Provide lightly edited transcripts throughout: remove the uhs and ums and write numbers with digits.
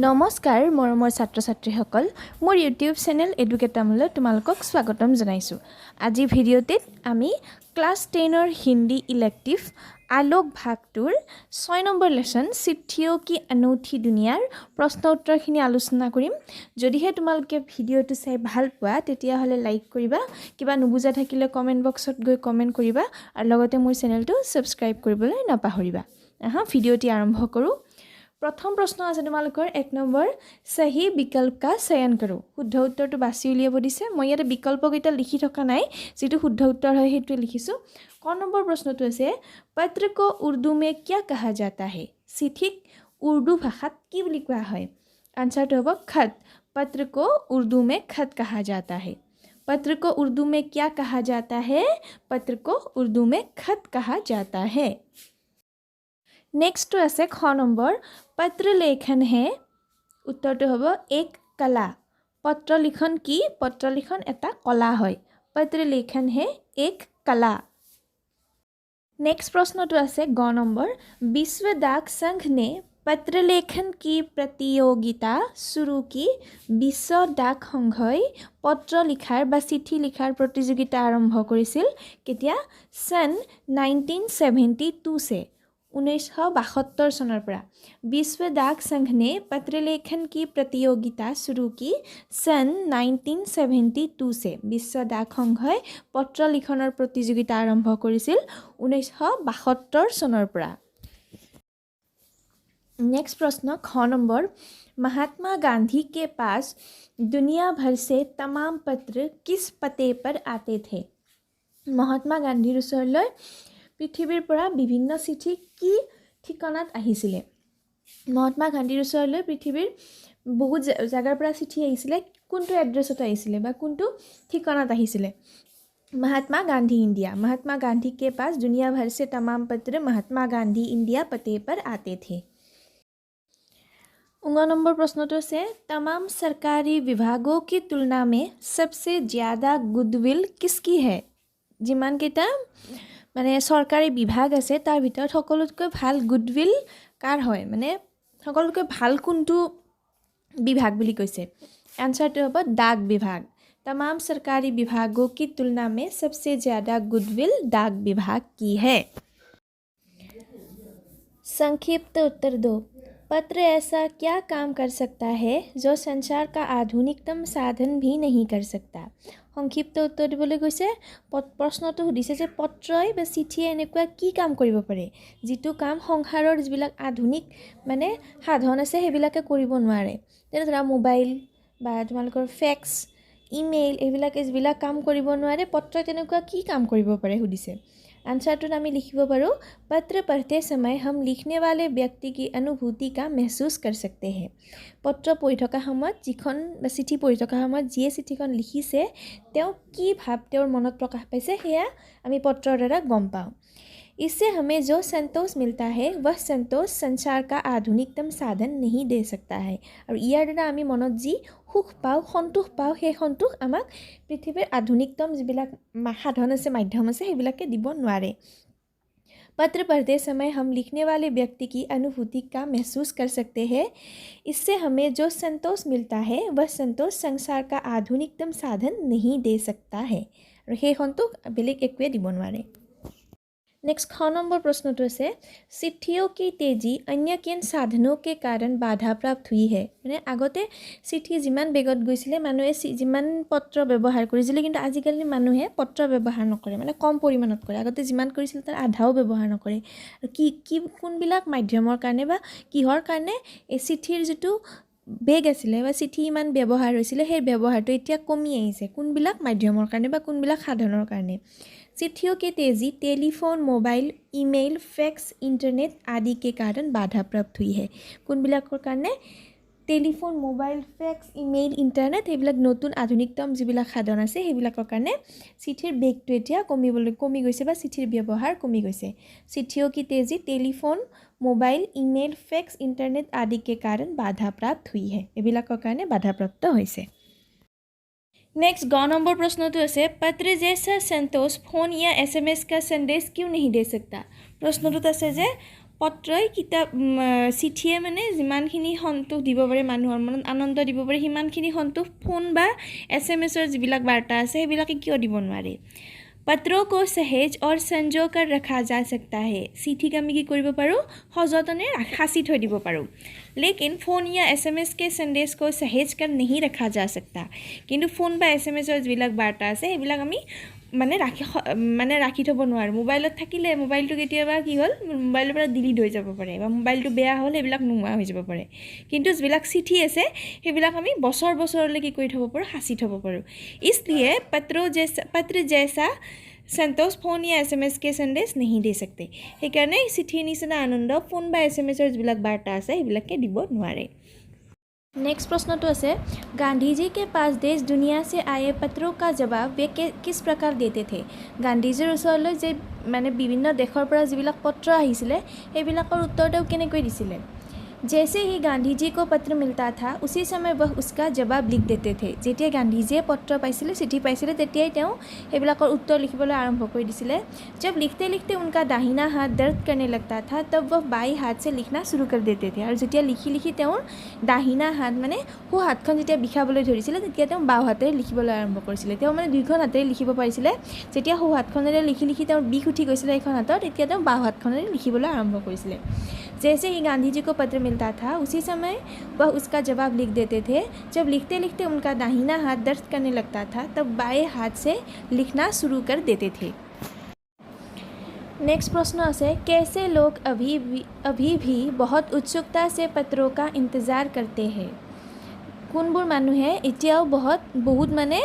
নমস্কাৰ মৰমৰ ছাত্ৰ ছাত্ৰীসকল মোৰ ইউটিউব চেনেল এডুকেটামলৈ তোমালোকক স্বাগতম জনাইছোঁ। আজি ভিডিঅ'টিত আমি ক্লাছ 10ৰ হিন্দী ইলেক্টিভ আলোক ভাগটোৰ 6 নম্বৰ লেসন চিঠিও কি অনৌঠি দুনিয়াৰ প্ৰশ্ন উত্তৰখিনি আলোচনা কৰিম। যদিহে তোমালোকে ভিডিঅ'টো চাই ভাল পোৱা তেতিয়াহ'লে লাইক কৰিবা, কিবা নুবুজা থাকিলে কমেণ্ট বক্সত গৈ কমেণ্ট কৰিবা আৰু লগতে মোৰ চেনেলটো সাবস্ক্ৰাইব কৰিবলৈ নাপাহৰিবা। ভিডিঅ'টি আৰম্ভ কৰোঁ। प्रथम प्रश्न আছে তোমালোকৰ 1 নম্বৰ सही विकल्प का चयन करो। শুদ্ধ উত্তৰটো বাছি উলিয়াব দিছে। মই ইয়াতে বিকল্পকেইটা লিখি থকা নাই, যেটো শুদ্ধ উত্তৰ হয় হেতু লিখিছো। ক নম্বৰ প্ৰশ্নটো আছে पत्र को उर्दू में क्या कहा जाता है। চিঠিক উর্দু ভাষাত কি বুলি কোৱা হয়। आंसरটো হ'ব खत। पत्र को उर्दू में खत कहा जाता है। पत्र को उर्दू में क्या कहा जाता है। पत्र को उर्दू में खत कहा जाता है। नेक्स्ट तो আছে ख নম্বৰ पत्र लेखन है। उत्तरটো হ'ব एक कला। पत्र लिखन की पत्र लिखन এটা কলা হয়। पत्र लेखन है एक कला। नेक्स्ट प्रश्नটো আছে ग নম্বৰ विश्व डाक संघ ने पत्र लेखन की प्रतियोगिता शुरू की। विश्व डाक সংঘই পত্ৰ লিখাৰ বা চিঠি লিখাৰ প্ৰতিযোগিতা আৰম্ভ কৰিছিল কেতিয়া। सन 1972 से 1972 सনৰ পৰা। विश्व डाक संघ ने पत्र लेखन की प्रतियोगिता शुरू की सन 1972 से। विश्व डाक সংঘই পত্ৰ লিখনৰ প্ৰতিযোগিতা আৰম্ভ কৰিছিল 1972 सনৰ পৰা। नेक्स्ट प्रश्न ख নম্বৰ महात्मा गांधी के पास दुनिया भर से तमाम पत्र किस पते पर आते थे। महात्मा गांधीৰ ওচৰলৈ পৃথিৱীৰ পৰা বিভিন্ন চিঠি কি ঠিকনাত আহিছিলে। महात्मा गांधीৰ ওচৰলৈ পৃথিৱীৰ বহুত জাগাৰ পৰা চিঠি আহিছিলে, কোনটো এড্ৰেছত আহিছিলে বা কোনটো ঠিকনাত আহিছিলে। महात्मा गांधी इंडिया। महात्मा गांधी के पास दुनिया भर से तमाम पत्र महात्मा गांधी इंडिया पते पर आते थे। 19 नंबर प्रश्नটো আছে तमाम सरकारी विभागों की तुलना में सबसे ज़्यादा गुडविल किसकी है। जिमान केटा মানে সরকারি বিভাগ আছে তাৰ ভিতৰত সকলোতকৈ ভাল গুডউইল কাৰ হয়, মানে সকলোতকৈ ভাল কোনটো বিভাগ বুলি কৈছে। आंसरটো হ'ব डाक विभाग। तमाम सरकारी विभागों की तुलना में सबसे ज़्यादा गुडविल डाक विभाग की है। संक्षिप्त उत्तर दो। पत्र ऐसा क्या काम कर सकता है जो संसार का आधुनिकतम साधन भी नहीं कर सकता। সংক্ষিপ্ত উত্তৰ দিবলৈ কৈছে। প্ৰশ্নটো সুধিছে যে পত্ৰই বা চিঠিয়ে এনেকুৱা কি কাম কৰিব পাৰে যিটো কাম সংসাৰৰ যিবিলাক আধুনিক মানে সাধন আছে সেইবিলাকে কৰিব নোৱাৰে। যেনে ধৰা মোবাইল বা তোমালোকৰ ফেক্স ইমেইল এইবিলাকে যিবিলাক কাম কৰিব নোৱাৰে পত্ৰই তেনেকুৱা কি কাম কৰিব পাৰে সুধিছে। आंसरটো আমি লিখিব পাৰোঁ पत्र पढ़ते समय हम लिखने वाले व्यक्ति की अनुभूति का महसूस कर सकते हैं। पत्र पढ़ি থকা সময়ত যিখন বা চিঠি পঢ়ি থকা সময়ত যিয়ে চিঠিখন লিখিছে তেওঁ কি ভাৱ তেওঁৰ মনত প্ৰকাশ পাইছে সেয়া আমি পত্ৰৰ দ্বাৰা গম পাওঁ। इससे हमें जो संतोष मिलता है वह संतोष संसार का आधुनिकतम साधन नहीं दे सकता है। और ইয়াৰ দ্বাৰা আমি মনত যি সুখ পাওঁ সন্তোষ পাওঁ সেই সন্তোষ আমাক পৃথিৱীৰ আধুনিকতম যিবিলাক সাধন আছে মাধ্যম আছে সেইবিলাকে দিব নোৱাৰে। पत्र पढ़ते समय हम लिखने वाले व्यक्ति की अनुभूति का महसूस कर सकते हैं। इससे हमें जो संतोष मिलता है वह संतोष संसार का आधुनिकतम साधन नहीं दे सकता है। और সেই সন্তোষ বেলেগ একোৱে দিব নোৱাৰে। नेक्स्ट ख नंबर प्रश्नটো আছে चिट्ठियों की तेजी अन्य किन साधनों के कारण बाधा प्राप्त हुई है। মানে আগতে চিঠি যিমান বেগত গৈছিলে মানুহে যিমান পত্ৰ ব্যৱহাৰ কৰিছিলে কিন্তু আজিকালি মানুহে পত্ৰ ব্যৱহাৰ নকৰে, মানে কম পৰিমাণত কৰে। আগতে যিমান কৰিছিল তাৰ আধাও ব্যৱহাৰ নকৰে। কি কোনবিলাক মাধ্যমৰ কাৰণে বা কিহৰ কাৰণে এই চিঠিৰ যিটো বেগ আছিলে বা চিঠি ইমান ব্যৱহাৰ হৈছিলে সেই ব্যৱহাৰটো এতিয়া কমি আহিছে, কোনবিলাক মাধ্যমৰ কাৰণে বা কোনবিলাক সাধনৰ কাৰণে। चिट्ठियों की तेज़ी telephone mobile email fax internet आदि के कारण बाधा प्राप्त हुई है। কোনবিলাকৰ কাৰণে telephone mobile fax email internet এইবিলাক নতুন আধুনিকতম যিবিলাক সাধন আছে সেইবিলাকৰ কাৰণে চিঠিৰ বেগটো এতিয়া কমি গৈছে বা চিঠিৰ ব্যৱহাৰ কমি গৈছে। चिट्ठियों की तेज़ी telephone mobile email fax internet आदि के कारण बाधा प्राप्त हुई है। এইবিলাকৰ কাৰণে বাধাপ্ৰাপ্ত হৈছে। नेक्स्ट ग नंबर प्रश्नটো আছে पत्र जैसा संतोष फोन या SMS का संदेश क्यों नहीं दे सकता। प्रश्नটোত আছে যে পত্ৰই কিতাপ চিঠিয়ে মানে যিমানখিনি সন্তোষ দিব পাৰে মানুহৰ মনত আনন্দ দিব পাৰে সিমানখিনি সন্তোষ ফোন বা SMS-ৰ যিবিলাক বাৰ্তা আছে সেইবিলাকে কিয় দিব নোৱাৰে पत्रों को सहेज और संजो कर रखा जा सकता है চিঠিক আমি কি কৰিব পাৰোঁ সযতনে সাঁচি থৈ দিব পাৰোঁ लेकिन फ़ोन या SMS के संदेश को सहेज कर नहीं रखा जा सकता কিন্তু ফোন বা SMS-ৰ যিবিলাক বাৰ্তা আছে সেইবিলাক আমি ৰাখি থ'ব নোৱাৰোঁ মোবাইলত থাকিলে মোবাইলটো কেতিয়াবা কি হ'ল মোবাইলৰ পৰা ডিলিট হৈ যাব পাৰে বা মোবাইলটো বেয়া হ'ল সেইবিলাক নোহোৱা হৈ যাব পাৰে কিন্তু যিবিলাক চিঠি আছে সেইবিলাক আমি বছৰলৈ কি কৰি থ'ব পাৰোঁ সাঁচি থ'ব পাৰোঁ इसलिए पत्र जैसा संतोष फोन या SMS के संदेश नहीं दे सकते সেইকাৰণে চিঠিৰ নিচিনা আনন্দ ফোন বা SMS-ৰ যিবিলাক বাৰ্তা আছে সেইবিলাকে দিব নোৱাৰে नेक्स्ट प्रश्न तो আছে गांधी जी के पास देश दुनिया से आए पत्रों का जवाब वे किस प्रकार देते थे গান্ধীজীৰ ওচৰলৈ যে মানে বিভিন্ন দেশৰ পৰা যিবিলাক পত্ৰ আহিছিলে সেইবিলাকৰ উত্তৰ তেওঁ কেনেকৈ দিছিলে जैसे ही गांधी जी को पत्र मिलता था उसी समय वह उसका जवाब लिख देते थे যেতিয়া গান্ধীজীয়ে পত্ৰ পাইছিলে চিঠি পাইছিলে তেতিয়াই তেওঁ সেইবিলাকৰ উত্তৰ লিখিবলৈ আৰম্ভ কৰি দিছিলে जब लिखते लिखते उनका दाहिना हाथ दर्द करने लगता था तब वह बाई हाथ से लिखना शुरू कर देते थे আৰু যেতিয়া লিখি তেওঁৰ দাহিনা হাত মানে সো হাতখন যেতিয়া বিষাবলৈ ধৰিছিলে তেতিয়া তেওঁ বাও হাতেৰে লিখিবলৈ আৰম্ভ কৰিছিলে তেওঁ মানে দুইখন হাতেৰে লিখিব পাৰিছিলে যেতিয়া সো হাতখনেৰে লিখি তেওঁৰ বিষ উঠি গৈছিলে এখন হাতত তেতিয়া তেওঁ বাও হাতখনেৰে লিখিবলৈ আৰম্ভ কৰিছিলে जैसे ही गांधी जी को पत्र मिलता था उसी समय वह उसका जवाब लिख देते थे जब लिखते लिखते उनका दाहिना हाथ दर्द करने लगता था तब बाएं हाथ से लिखना शुरू कर देते थे नेक्स्ट प्रश्न है कैसे लोग अभी भी बहुत उत्सुकता से पत्रों का इंतज़ार करते हैं কোনবোৰ মানুহে এতিয়াও বহুত মানে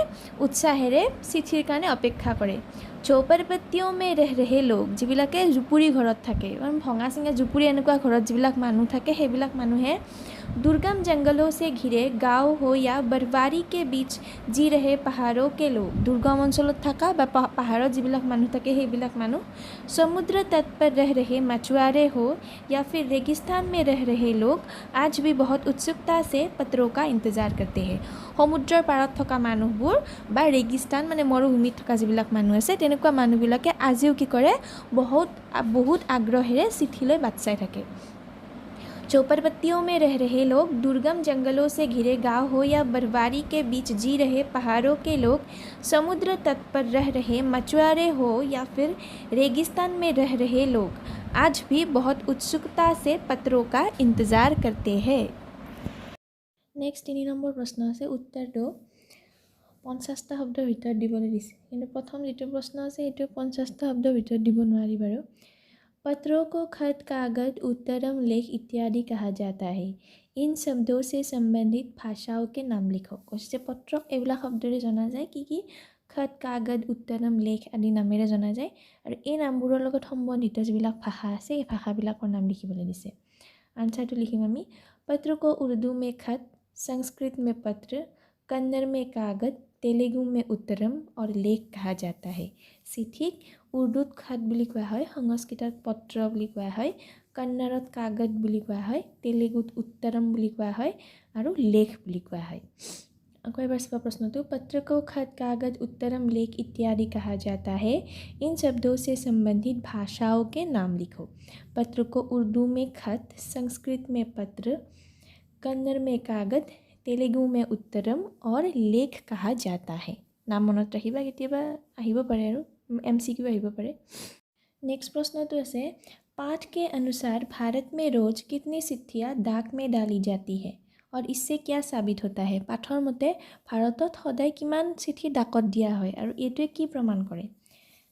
উৎসাহেৰে চিঠিৰ কাৰণে অপেক্ষা কৰে झोपड़पट्टियों में रह रहे लोग যিবিলাকে জুপুৰি ঘৰত থাকে ভঙা চিঙা জুপুৰি এনেকুৱা ঘৰত যিবিলাক মানুহ থাকে সেইবিলাক মানুহে दुर्गम जंगलों से घिरे गाँव हो या बर्फबारी के बीच जी रहे पहाड़ों के लोग दुर्गम अंचলত থকা বা পাহাৰত যিবিলাক মানুহ থাকে সেইবিলাক মানুহ समुद्र तट पर रह रहे मछुआरे हो या फिर रेगिस्तान में रह रहे लोग आज भी बहुत उत्सुकता से पत्रों का इंतजार करते हैं সমুদ্ৰৰ পাৰত থকা মানুহবোৰ বা ৰেগিস্তান মানে মৰুভূমিত থকা যিবিলাক মানুহ আছে তেনেকুৱা মানুহবিলাকে আজিও কি কৰে বহুত আগ্ৰহেৰে চিঠিলৈ বাট চাই থাকে झोपड़पट्टियों में रह रहे लोग दुर्गम जंगलों से घिरे गांव हो या बर्फबारी के बीच जी रहे पहाड़ों के लोग समुद्र तट पर रह रहे मछुआरे हो या फिर रेगिस्तान में रह रहे लोग आज भी बहुत उत्सुकता से पत्रों का इंतज़ार करते हैं नेक्स्ट 3 নম্বৰ প্ৰশ্ন আছে উত্তৰটো 50টা শব্দৰ ভিতৰত দিবলৈ দিছে কিন্তু প্ৰথম যেটো প্ৰশ্ন আছে সেইটো 50টা শব্দৰ ভিতৰত দিব নোৱাৰি বাৰু पत्रों को खत कागज उत्तरम लेख इत्यादि कहा जाता है इन शब्दों से संबंधित भाषाओं के नाम लिखो কৈছে পত্ৰক এইবিলাক শব্দৰে জনা যায় কি খত কাগজ উত্তৰম লেখ আদি নামেৰে জনা যায় আৰু এই নামবোৰৰ লগত সম্বন্ধিত যিবিলাক ভাষা আছে এই ভাষাবিলাকৰ নাম লিখিবলৈ দিছে আনসাৰটো লিখিম আমি पत्र को उर्दू में खत संस्कृत में पत्र कन्नड़ में कागज तेलुगु में उत्तरम और लेख कहा जाता है চিঠিক উৰ্দুত খাত বুলি কোৱা হয় সংস্কৃতত পত্ৰ বুলি কোৱা হয় কন্নড়ত কাগজ বুলি কোৱা হয় তেলুগুত উত্তৰম বুলি কোৱা হয় আৰু লেখ বুলি কোৱা হয় আকৌ এবাৰ চাবা প্ৰশ্নটো पत्र को खत कागज उत्तरम लेख इत्यादि कहा जाता है इन शब्दों से संबंधित भाषाओं के नाम लिखो पत्र को उर्दू में खत संस्कृत में पत्र कन्नड़ में कागज तेलुगु में उत्तरम और लेख कहा जाता है नाम মনত ৰাখিবা কেতিয়াবা আহিব পাৰে আৰু MCQ আহিব পাৰে नेक्स्ट प्रश्न तो है पाठ के अनुसार भारत में रोज कितनी चिट्ठियाँ डाक में डाली जाती है और इससे क्या साबित होता है पाठर मते भारतत सदाय किमान चिठी डाकत दिया হয় আৰু এইটোৱে কি প্ৰমাণ কৰে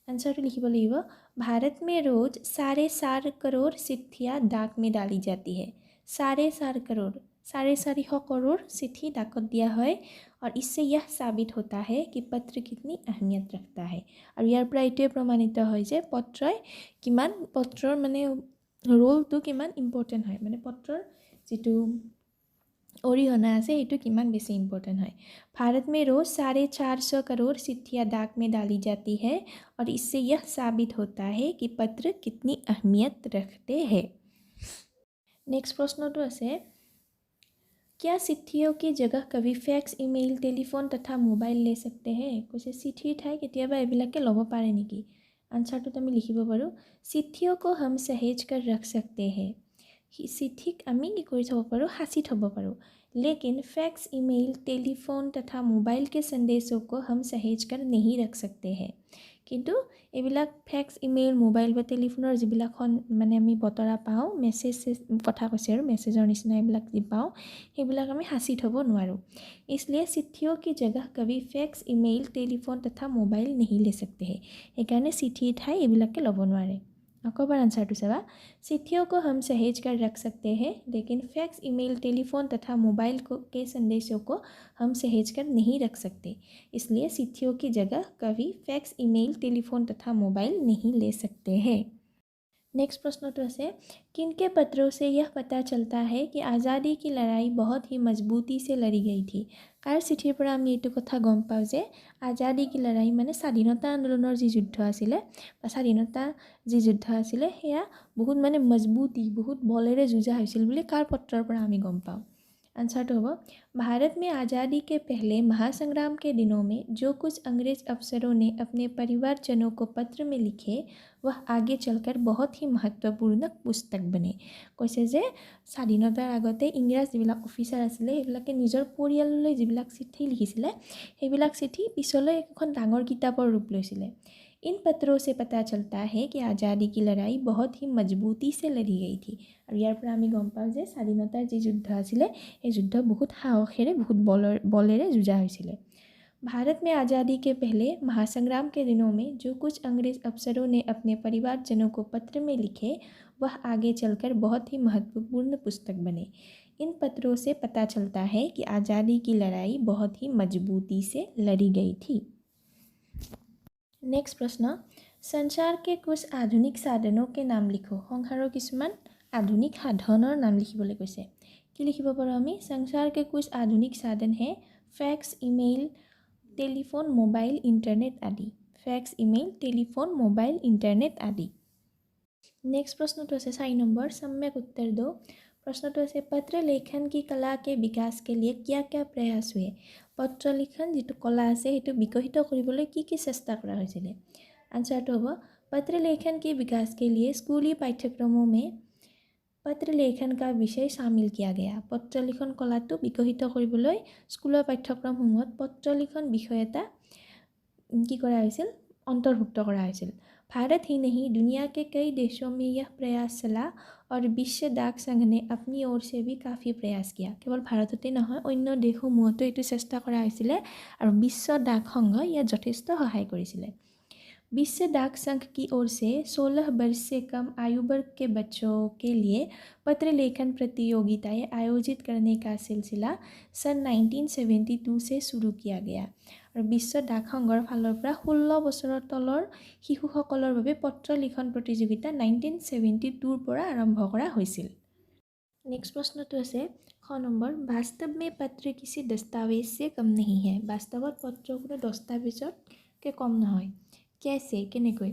आंसरটো লিখিব লাগিব भारत में रोज 4.5 करोड़ चिट्ठियाँ डाक में डाली जाती है 4.5 करोड़ 450 करोड़ चिट्ठी डाकत दिया है और इससे यह साबित होता है कि पत्र कितनी अहमियत रखता है और यार पर এইটোৱে প্ৰমাণিত হয় যে পত্ৰই কিমান পত্ৰৰ মানে ৰোলটো কিমান ইম্পৰ্টেণ্ট হয় মানে পত্ৰৰ যেটো অৰিহণা আছে এইটো কিমান বেছি ইম্পৰ্টেণ্ট হয় भारत में रोज 450 करोड़ चिट्ठियाँ डाक में डाली जाती है और इससे यह साबित होता है कि पत्र कितनी अहमियत रखते हैं नेक्स्ट प्रश्न तो আছে क्या चिट्ठियों की जगह कभी फैक्स ईमेल टेलीफोन तथा मोबाइल ले सकते हैं কৈছে চিঠিৰ ঠাই কেতিয়াবা এইবিলাকে ল'ব পাৰে নেকি আনচাৰটোত আমি লিখিব পাৰোঁ চিঠিও কো হম সহেজ কৰ ৰখ सकते हैं চিঠিক আমি কি কৰি থ'ব পাৰোঁ সাঁচি থ'ব পাৰোঁ लेकिन फैक्स ईमेल टेलीफोन तथा मोबाइल के संदेशों को हम सहेज कर नहीं रख सकते हैं কিন্তু এইবিলাক ফেক্স ইমেইল মোবাইল বা টেলিফোনৰ যিবিলাক মানে আমি বতৰা পাওঁ মেছেজ কথা কৈছে আৰু মেছেজৰ নিচিনা এইবিলাক যি পাওঁ সেইবিলাক আমি সাঁচি থ'ব নোৱাৰোঁ इसलिए चिट्ठियों की जगह कभी फैक्स ईमेल टेलीफोन तथा मोबाइल नहीं ले सकते हैं সেইকাৰণে চিঠিৰ ঠাই এইবিলাকে ল'ব নোৱাৰে আকৌ এবাৰ আনচাৰটো চাবা चिट्ठियों को हम सहेज कर रख सकते हैं लेकिन फैक्स ईमेल टेलीफोन तथा मोबाइल के संदेशों को हम सहेज कर नहीं रख सकते इसलिए चिट्ठियों की जगह कभी फैक्स ईमेल टेलीफोन तथा मोबाइल नहीं ले सकते हैं नेक्स्ट प्रश्न तो है किनके पत्रों से यह पता चलता है कि आज़ादी की लड़ाई बहुत ही मजबूती से लड़ी गई थी কাৰ চিঠিৰ পৰা আমি এইটো কথা গম পাওঁ যে আজাদী কি লড়াই মানে স্বাধীনতা আন্দোলনৰ যি যুদ্ধ আছিলে বা স্বাধীনতা যি যুদ্ধ আছিলে সেয়া বহুত মানে মজবুতি বহুত বলেৰে যুঁজা হৈছিল বুলি কাৰ পত্ৰৰ পৰা আমি গম পাওঁ आंसर तो होगा भारत में आज़ादी के पहले महासंग्राम के दिनों में जो कुछ अंग्रेज अफसरों ने अपने परिवारजनों को पत्र में लिखे वह आगे चलकर बहुत ही महत्वपूर्ण पुस्तक बने কৈছে যে স্বাধীনতাৰ আগতে ইংৰাজ যিবিলাক অফিচাৰ আছিলে সেইবিলাকে নিজৰ পৰিয়াললৈ যিবিলাক চিঠি লিখিছিলে সেইবিলাক চিঠি পিছলৈ এখন ডাঙৰ কিতাপৰ ৰূপ লৈছিলে इन पत्रों से पता चलता है कि आज़ादी की लड़ाई बहुत ही मजबूती से लड़ी गई थी और यार पर आमी गम पाওঁ যে স্বাধীনতাৰ যি যুদ্ধ আছিলে এই যুদ্ধ बहुत সাহসেৰে बहुत বলেৰে যুঁজা হৈছিলে भारत में आज़ादी के पहले महासंग्राम के दिनों में जो कुछ अंग्रेज अफसरों ने अपने परिवारजनों को पत्र में लिखे वह आगे चलकर बहुत ही महत्वपूर्ण पुस्तक बने इन पत्रों से पता चलता है कि आज़ादी की लड़ाई बहुत ही मजबूती से लड़ी गई थी नेक्स्ट प्रश्न संचार के कुछ आधुनिक साधनों के नाम लिखो সংসাৰৰ কিছুমান आधुनिक साधনৰ नाम लिखिবলৈ কৈছে কি লিখিব পাৰোঁ আমি संसार के कुछ आधुनिक साधन है fax email telephone mobile internet आदि fax email telephone mobile internet आदि नेक्स्ट प्रश्न तो है 4 नंबर सम्यक उत्तर दो प्रश्न तो है पत्र लेखन की कला के विकास के लिए क्या क्या प्रयास हुए पत्र लिखन जी कला আছে সেইটো বিকশিত কৰিবলৈ কি কি চেষ্টা কৰা হৈছিল आंसरটো হ'ব पत्र लेखन के विकास के लिए स्कूली पाठ्यक्रमों में पत्र लेखन का विषय शामिल किया गया पत्र लिखन कलाটো বিকশিত কৰিবলৈ স্কুলৰ পাঠ্যক্ৰমসমূহত পত্ৰ লিখন বিষয় এটা কি কৰা হৈছিল अंतर्भुक्त কৰা হৈছিল भारत ही नहीं दुनिया के कई देशों में यह प्रयास चला और विश्व डाक संघ ने अपनी ओर से भी काफ़ी प्रयास किया केवल भारतते নহয় অন্য দেশসমূহতো এইটো চেষ্টা কৰা হৈছিলে আৰু বিশ্ব ডাক সংঘ ইয়াত যথেষ্ট সহায় কৰিছিলে विश्व डाक संघ की ओर से 16 वर्ष से कम आयु वर्ग के बच्चों के लिए पत्र लेखन प्रतियोगिताएं आयोजित करने का सिलसिला सन 1972 से शुरू किया गया और विश्व डाक সংঘৰ ফালৰ পৰা 16 বছৰৰ তলৰ শিশুসকলৰ বাবে পত্ৰ লিখন প্ৰতিযোগিতা 1972 পৰা আৰম্ভ কৰা হৈছিল नेक्स्ट प्रश्न तो है ख नंबर वास्तव में पत्र किसी दस्तावेज से कम नहीं है वास्तवत पत्र কোনো दस्तावेजतকৈ कम নহয় कैसे केनेকৈ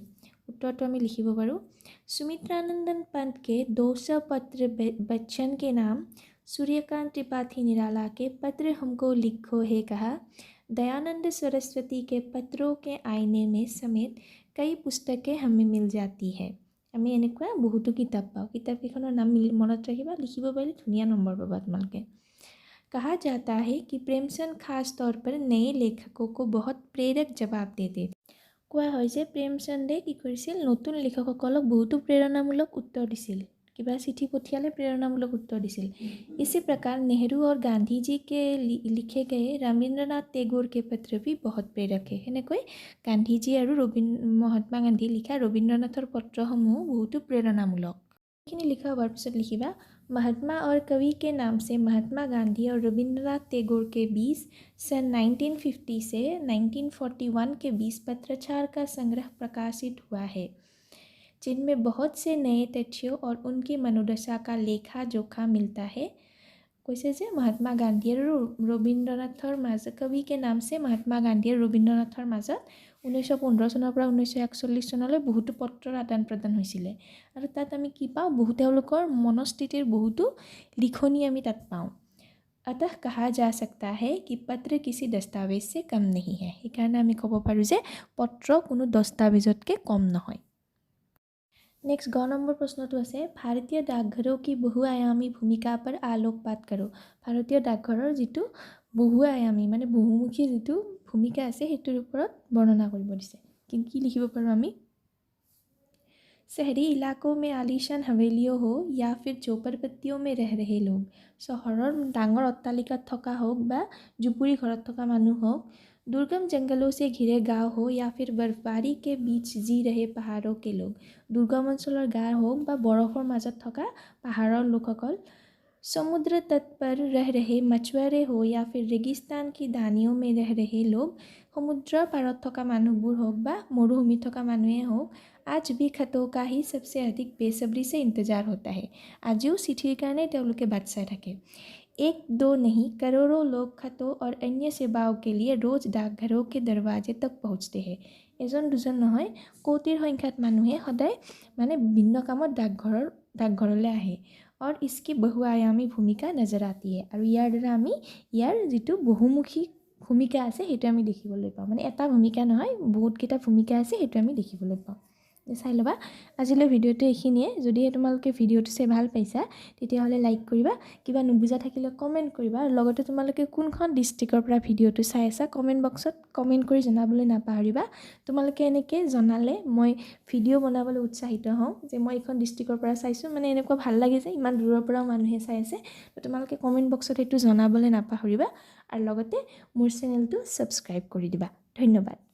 उत्तरটো আমি লিখিব পাৰোঁ सुमित्रानंदन पंत के 200 पत्र बच्चन के नाम सूर्यकांत त्रिपाठी निराला के पत्र हमको लिखो है कहा दयानंद सरस्वती के पत्रों के आईने में समेत कई पुस्तकें हमें मिल जाती है আমি এনেকুৱা বহুতো কিতাপ পাওঁ কিতাপকেইখনৰ নাম মনত ৰাখিবা লিখিব পাৰিলে ধুনীয়া নম্বৰ পাবা তোমালোকে कहा जाता है कि प्रेमचंद खास तौर पर नए लेखकों को बहुत प्रेरक जवाब देते কোৱা হয় যে প্ৰেমচন্দে কি কৰিছিল নতুন লেখকসকলক বহুতো প্ৰেৰণামূলক উত্তৰ দিছিল কিবা চিঠি পঠিয়ালে প্ৰেৰণামূলক উত্তৰ দিছিল इसी प्रकार नेहरू और गांधी जी के लिखे गए रविंद्रनाथ टैगोर के पत्र भी बहुत प्रेरक है সেনেকৈ গান্ধীজী আৰু মহাত্মা গান্ধী লিখা ৰবীন্দ্ৰনাথৰ পত্ৰসমূহ বহুতো প্ৰেৰণামূলক এইখিনি লিখা হোৱাৰ পিছত লিখিবা महात्मा और कवि के नाम से महात्मा गांधी और रविंद्रनाथ टैगोर के बीच सन 1950 से 1941 के बीच पत्राचार का संग्रह प्रकाशित हुआ है जिनमें बहुत से नए तथ्यों और उनकी मनोदशा का लेखा जोखा मिलता है কৈছে যে মহাত্মা গান্ধী আৰু ৰবীন্দ্ৰনাথৰ মাজত কবি के नाम से महात्मा गांधी আৰু ৰবীন্দ্ৰনাথৰ মাজত 1915 চনৰ পৰা 1941 চনলৈ বহুতো পত্ৰৰ আদান প্ৰদান হৈছিলে আৰু তাত আমি কি পাওঁ বহু তেওঁলোকৰ মনস্থিতিৰ বহুতো লিখনি আমি তাত পাওঁ अतः कहा जा सकता है कि पत्र किसी दस्तावेज से कम नहीं है। সেইকাৰণে আমি ক'ব পাৰোঁ যে পত্ৰ কোনো দস্তাवेजতকৈ কম নহয়। नेक्स्ट 9 नंबर प्रश्न तो আছে भारतीय डाकघरों की बहुआयामी भूमिका पर आलोकपात करो। भारतीय डाकघৰৰ যিটো বহুআয়ামী মানে বহুমুখী যিটো ভূমিকা আছে সেইটোৰ ওপৰত বৰ্ণনা কৰিব দিছে। কি লিখিব পাৰোঁ আমি? शहरी इलाकों में आलीशान हवेलियों हो या फिर झोपड़पट्टियों में रह रहे लोग। চহৰৰ ডাঙৰ অট্টালিকাত থকা হওক বা জুপুৰি ঘৰত থকা মানুহ হওক, दुर्गम जंगलों से घिरे गांव हो या फिर बर्फबारी के बीच जी रहे पहाड़ों के लोग। दुर्गम অঞ্চলৰ গাঁও হওক বা বৰফৰ মাজত থকা পাহাৰৰ লোকসকল, समुद्र तट पर रह रहे मछुआरे हो या फिर रेगिस्तान की दानियों में रह रहे लोग। समुद्र पाৰত থকা মানুহবোৰ হওক বা মৰুভূমিত থকা মানুহে হওক, आज भी खतों का ही सबसे अधिक बेसब्री से इंतजार होता है। আজিও চিঠিৰ কাৰণে তেওঁলোকে বাট চাই থাকে। एक दो नहीं करोड़ों लोग खतों और अन्य सेवाओं के लिए रोज डाकघरों के दरवाजे तक पहुँचते हैं। এজন দুজন নহয় কোটিৰ সংখ্যাত মানুহে সদায় মানে ভিন্ন কামত ডাকঘৰলৈ আহে। और इसकी बहुआयामी भूमिका नजर आती है। और ইয়াৰ দ্বাৰা আমি ইয়াৰ যিটো বহুমুখী ভূমিকা আছে সেইটো আমি দেখিবলৈ পাওঁ। মানে এটা ভূমিকা নহয় বহুতকেইটা ভূমিকা আছে সেইটো আমি দেখিবলৈ পাওঁ। চাই ল'বা। আজিলৈ ভিডিঅ'টো এইখিনিয়ে। যদিহে তোমালোকে ভিডিঅ'টো চাই ভাল পাইছা তেতিয়াহ'লে লাইক কৰিবা, কিবা নুবুজা থাকিলে কমেণ্ট কৰিবা, আৰু লগতে তোমালোকে কোনখন ডিষ্ট্ৰিক্টৰ পৰা ভিডিঅ'টো চাই আছা কমেণ্ট বক্সত কমেণ্ট কৰি জনাবলৈ নাপাহৰিবা। তোমালোকে এনেকৈ জনালে মই ভিডিঅ' বনাবলৈ উৎসাহিত হওঁ যে মই এইখন ডিষ্ট্ৰিক্টৰ পৰা চাইছোঁ, মানে এনেকুৱা ভাল লাগে যে ইমান দূৰৰ পৰাও মানুহে চাই আছে। তো তোমালোকে কমেণ্ট বক্সত সেইটো জনাবলৈ নাপাহৰিবা, আৰু লগতে মোৰ চেনেলটো ছাবস্ক্ৰাইব কৰি দিবা। ধন্যবাদ।